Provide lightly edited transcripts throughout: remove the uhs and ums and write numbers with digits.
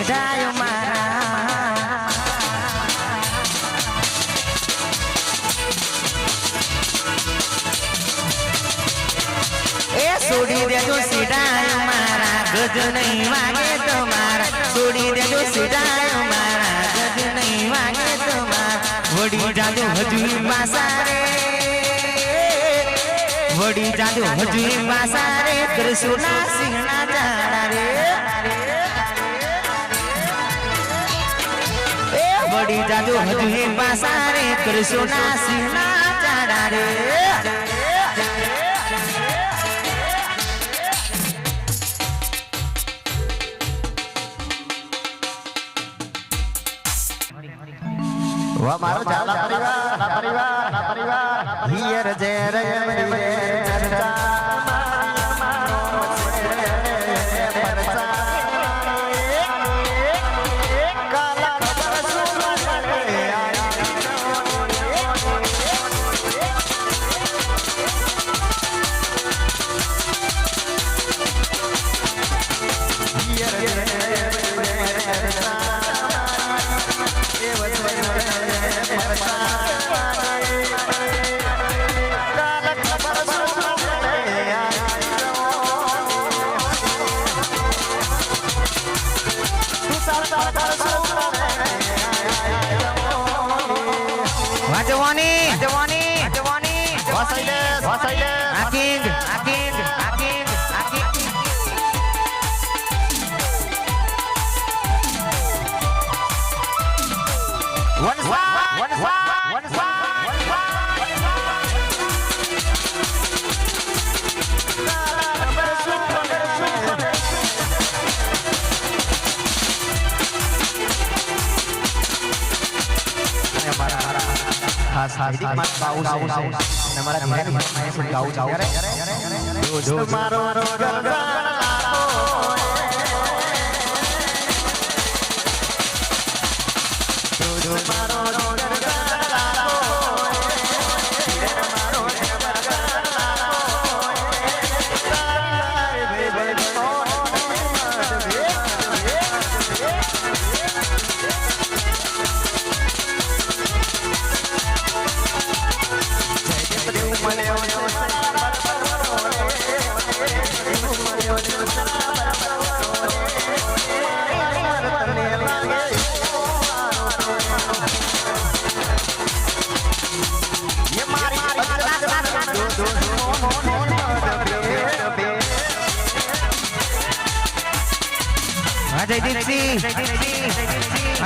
સીધાયો મારા એ છોડી દેજો સીધાયો મારા ગજ નહીં વાગે તમારા છોડી દેજો સીધાયો મારા ગજ નહીં વાગે તમારા વડી જાજો હજુ પાસા રે વડી જાજો હજુ પાસા રે કરશુના સિંહના જાડા રે એ વડી જાજો હજુ પાસા રે કરશુના સિંહના જાડા રે वा मारो झाला परिवार हियर जे रे चर्चा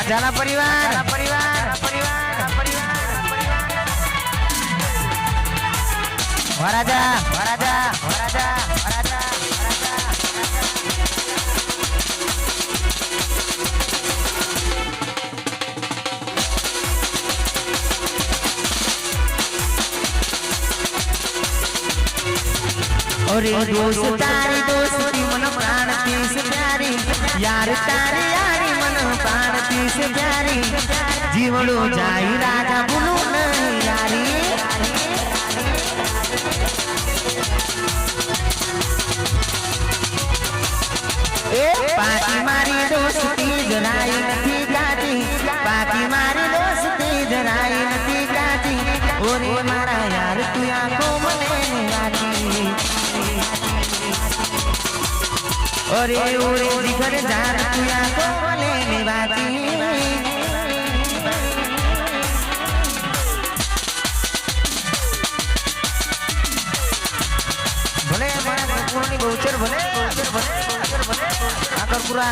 झाला परिवार वराजा अरे दोस्त तारी दोस्ती मन प्राण तीस प्यारी यार तारी यारी मन प्राण तीस प्यारी जीवड़ो जाई राजा बोलो नहीं यारी ए पाकी मारी दोस्ती जराई नथी गाती पाकी मारी दोस्ती जराई नथी गाती ओरे मारा यार तू आंखो मने लागी ओरे ओरे दिखर जार तू आंखो मने निवाती भले मारा कोनी बहुचर भले आकर पूरा